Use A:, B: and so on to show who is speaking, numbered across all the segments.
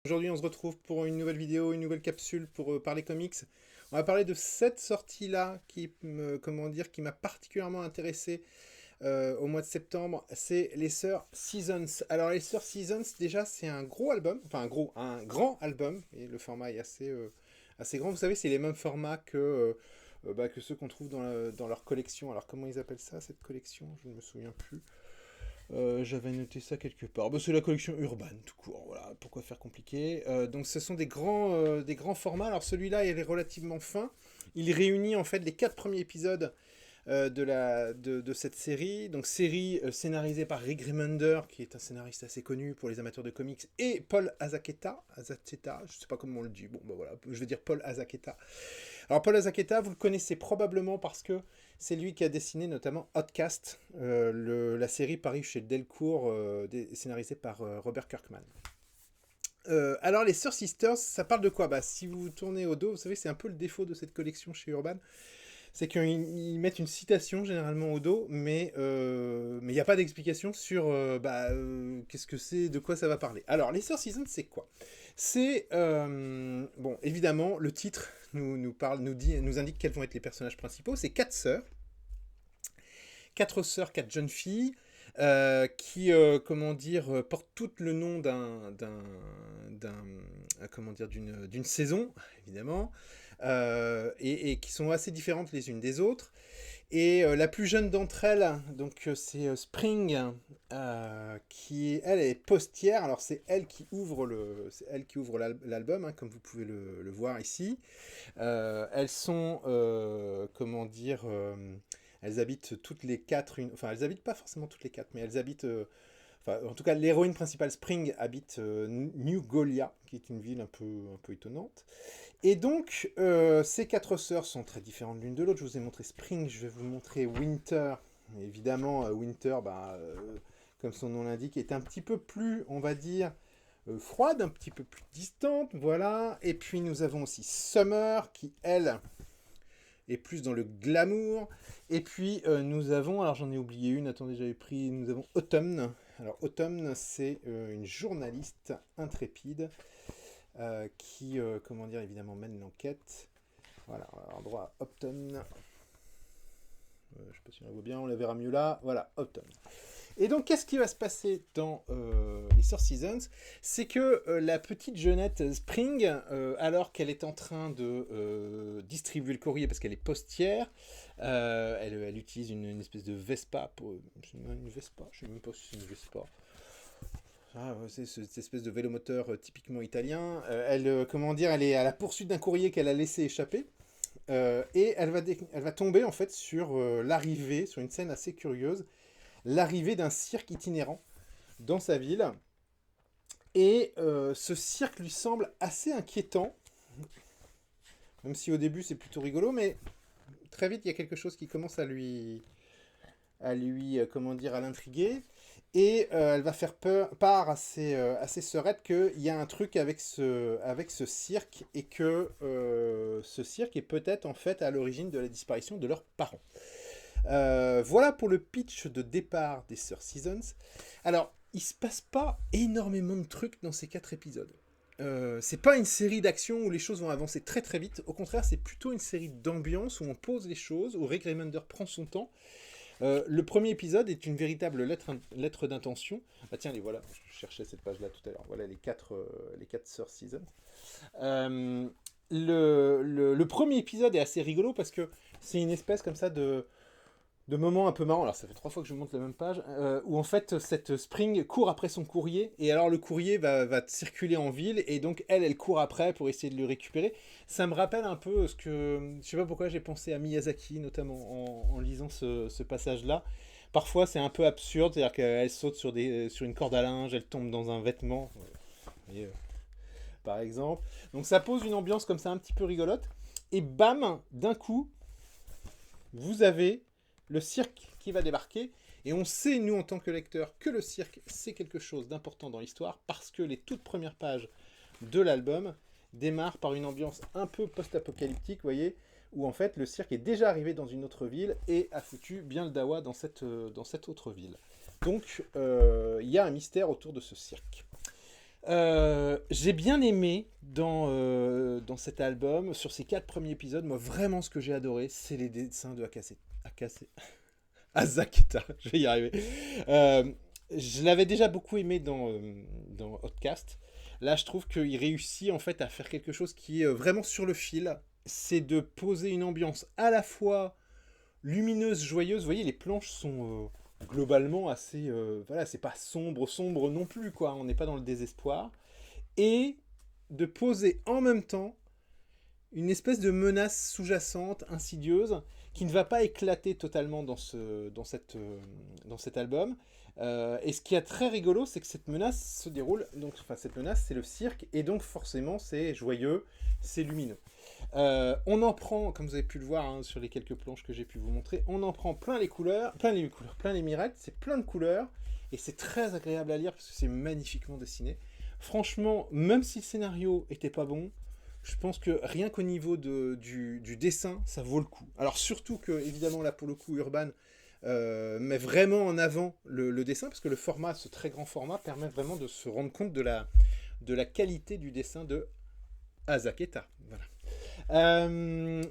A: Aujourd'hui, on se retrouve pour une nouvelle vidéo, une nouvelle capsule pour parler comics. On va parler de cette sortie-là qui m'a particulièrement intéressé au mois de septembre. C'est les Sœurs Seasons. Alors, les Sœurs Seasons, déjà, c'est un gros album, enfin un grand album, et le format est assez grand. Vous savez, c'est les mêmes formats que ceux qu'on trouve dans leur collection. Alors, comment ils appellent ça, cette collection? Je ne me souviens plus. J'avais noté ça quelque part. Bah, c'est la collection Urban, tout court. Voilà, pourquoi faire compliqué. Donc, ce sont des grands formats. Alors, celui-là, il est relativement fin. Il réunit en fait les 4 premiers épisodes de cette série. Donc, série scénarisée par Rick Remender, qui est un scénariste assez connu pour les amateurs de comics, et Paul Azaceta, je ne sais pas comment on le dit. Bon, bah voilà, je vais dire Paul Azaceta. Alors, Paul Azaceta, vous le connaissez probablement parce que c'est lui qui a dessiné notamment Outcast, la série parue chez Delcourt, scénarisée par Robert Kirkman. Alors, les Sœurs Sisters, ça parle de quoi? Bah, si vous tournez au dos, vous savez, c'est un peu le défaut de cette collection chez Urban. C'est qu'ils mettent une citation généralement au dos, mais il n'y a pas d'explication sur qu'est-ce que c'est, de quoi ça va parler. Alors, les Sœurs Seasons, c'est quoi? C'est, bon, évidemment, le titre nous indique quels vont être les personnages principaux. C'est 4 sœurs. 4 sœurs, 4 jeunes filles, qui, portent toutes le nom d'une saison, évidemment, et qui sont assez différentes les unes des autres. Et la plus jeune d'entre elles, donc c'est Spring, qui elle est postière. Alors c'est elle qui ouvre l'album, hein, comme vous pouvez le voir ici. Elles sont, elles habitent toutes les quatre, enfin elles habitent pas forcément toutes les quatre, mais elles habitent, en tout cas l'héroïne principale Spring habite New Golia, qui est une ville un peu étonnante. Et donc ces 4 sœurs sont très différentes l'une de l'autre. Je vous ai montré Spring, je vais vous montrer Winter. Évidemment Winter, comme son nom l'indique, est un petit peu plus, on va dire, froide, un petit peu plus distante, voilà. Et puis nous avons aussi Summer, qui elle est plus dans le glamour. Et puis nous avons, alors j'en ai oublié une, attendez, nous avons Autumn. Alors Autumn, c'est une journaliste intrépide qui, évidemment mène l'enquête. Voilà, on va avoir droit à Autumn. Je ne sais pas si on la voit bien, on la verra mieux là. Voilà, Autumn. Et donc, qu'est-ce qui va se passer dans les Sœurs Seasons? C'est que la petite jeunette Spring, alors qu'elle est en train de distribuer le courrier parce qu'elle est postière, elle utilise une espèce de Vespa. Une Vespa? Je ne sais même pas si c'est une Vespa. C'est cette espèce de vélomoteur typiquement italien. Elle est à la poursuite d'un courrier qu'elle a laissé échapper. Et elle va tomber en fait sur sur une scène assez curieuse, l'arrivée d'un cirque itinérant dans sa ville. Et ce cirque lui semble assez inquiétant, même si au début c'est plutôt rigolo, mais très vite il y a quelque chose qui commence à l'intriguer. Et elle va faire part à ses sœurettes qu'il y a un truc avec ce cirque, et que ce cirque est peut-être en fait à l'origine de la disparition de leurs parents. Voilà pour le pitch de départ des Sœurs Seasons. Alors, il se passe pas énormément de trucs dans ces 4 épisodes. C'est pas une série d'action où les choses vont avancer très très vite. Au contraire, c'est plutôt une série d'ambiance où on pose les choses, où Rick Remender prend son temps. Le premier épisode est une véritable lettre d'intention. Ah tiens, les voilà, je cherchais cette page-là tout à l'heure. Voilà les 4 Sœurs Seasons. Le premier épisode est assez rigolo parce que c'est une espèce comme ça de moments un peu marrants. Alors ça fait 3 fois que je vous montre la même page, où en fait cette Spring court après son courrier, et alors le courrier va circuler en ville, et donc elle court après pour essayer de le récupérer. Ça me rappelle un peu je sais pas pourquoi j'ai pensé à Miyazaki, notamment en lisant ce passage-là. Parfois c'est un peu absurde, c'est-à-dire qu'elle saute sur une corde à linge, elle tombe dans un vêtement, par exemple. Donc ça pose une ambiance comme ça un petit peu rigolote, et bam, d'un coup, vous avez le cirque qui va débarquer, et on sait, nous, en tant que lecteurs, que le cirque, c'est quelque chose d'important dans l'histoire, parce que les toutes premières pages de l'album démarrent par une ambiance un peu post-apocalyptique, vous voyez, où en fait le cirque est déjà arrivé dans une autre ville et a foutu bien le dawa dans cette autre ville. Donc il y a un mystère autour de ce cirque. J'ai bien aimé dans cet album, sur ces 4 premiers épisodes, moi vraiment ce que j'ai adoré, c'est les dessins de Azaketa, je vais y arriver. Euh, je l'avais déjà beaucoup aimé dans Hotcast. Là, je trouve qu'il réussit en fait à faire quelque chose qui est vraiment sur le fil. C'est de poser une ambiance à la fois lumineuse, joyeuse. Vous voyez, les planches sont globalement assez. Voilà, c'est pas sombre non plus, quoi. On n'est pas dans le désespoir. Et de poser en même temps une espèce de menace sous-jacente, insidieuse, qui ne va pas éclater totalement dans cet album. Et ce qui est très rigolo, c'est que cette menace se déroule, donc, enfin cette menace c'est le cirque, et donc forcément c'est joyeux, c'est lumineux. On en prend, comme vous avez pu le voir hein, sur les quelques planches que j'ai pu vous montrer, on en prend plein les mirettes, c'est plein de couleurs, et c'est très agréable à lire parce que c'est magnifiquement dessiné. Franchement, même si le scénario était pas bon, je pense que rien qu'au niveau du dessin, ça vaut le coup. Alors surtout que, évidemment, là pour le coup, Urban met vraiment en avant le dessin, parce que le format, ce très grand format, permet vraiment de se rendre compte de la qualité du dessin de Azaketa. Voilà.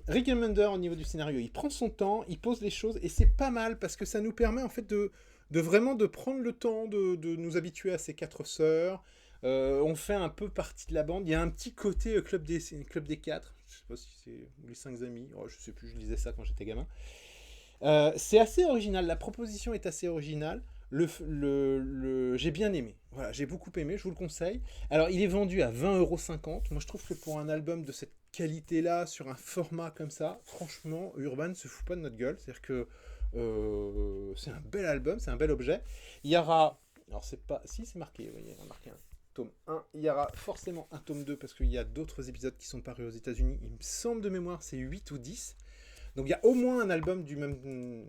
A: Rick Remender, au niveau du scénario, il prend son temps, il pose les choses, et c'est pas mal, parce que ça nous permet en fait de vraiment de prendre le temps de nous habituer à ces 4 sœurs. On fait un peu partie de la bande. Il y a un petit côté club des 4. Je sais pas si c'est ou les 5 amis. Oh, je sais plus, je lisais ça quand j'étais gamin. C'est assez original. La proposition est assez originale. J'ai bien aimé. Voilà, j'ai beaucoup aimé. Je vous le conseille. Alors, il est vendu à 20,50 €. Moi, je trouve que pour un album de cette qualité-là, sur un format comme ça, franchement, Urban se fout pas de notre gueule. C'est-à-dire que c'est un bel album, c'est un bel objet. Il y aura. Alors, c'est pas. Si, c'est marqué. Vous voyez, il y a marqué un tome 1. Il y aura forcément un tome 2 parce qu'il y a d'autres épisodes qui sont parus aux États-Unis. Il me semble de mémoire, c'est 8 ou 10. Donc il y a au moins un album du même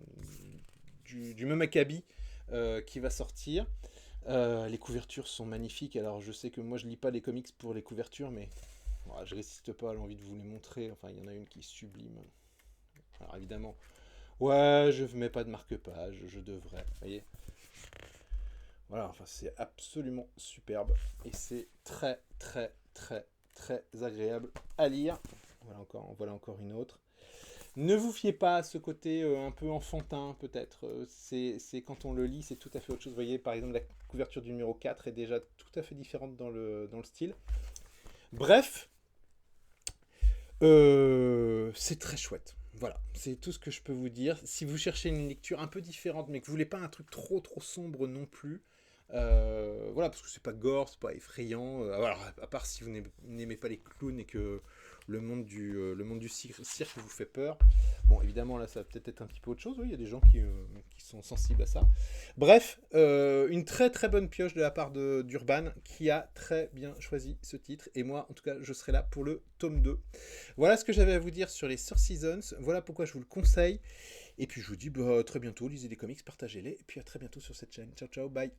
A: acabit qui va sortir. Les couvertures sont magnifiques. Alors je sais que moi je lis pas les comics pour les couvertures, mais voilà, je résiste pas à l'envie de vous les montrer. Enfin, il y en a une qui est sublime. Alors évidemment, ouais, je mets pas de marque-page, je devrais. Vous voyez. Voilà, enfin c'est absolument superbe et c'est très très très très agréable à lire. Voilà encore une autre. Ne vous fiez pas à ce côté un peu enfantin, peut-être. C'est quand on le lit, c'est tout à fait autre chose. Vous voyez, par exemple, la couverture du numéro 4 est déjà tout à fait différente dans le style. Bref, c'est très chouette. Voilà, c'est tout ce que je peux vous dire. Si vous cherchez une lecture un peu différente, mais que vous voulez pas un truc trop trop sombre non plus, voilà, parce que c'est pas gore, c'est pas effrayant. Alors, à part si vous n'aimez pas les clowns et que le monde du cirque vous fait peur. Bon, évidemment, là, ça va peut-être être un petit peu autre chose. Oui, il y a des gens qui sont sensibles à ça. Bref, une très très bonne pioche de la part d'Urban qui a très bien choisi ce titre. Et moi, en tout cas, je serai là pour le tome 2. Voilà ce que j'avais à vous dire sur les Source Seasons. Voilà pourquoi je vous le conseille. Et puis, je vous dis très bientôt. Lisez des comics, partagez-les. Et puis, à très bientôt sur cette chaîne. Ciao, ciao, bye.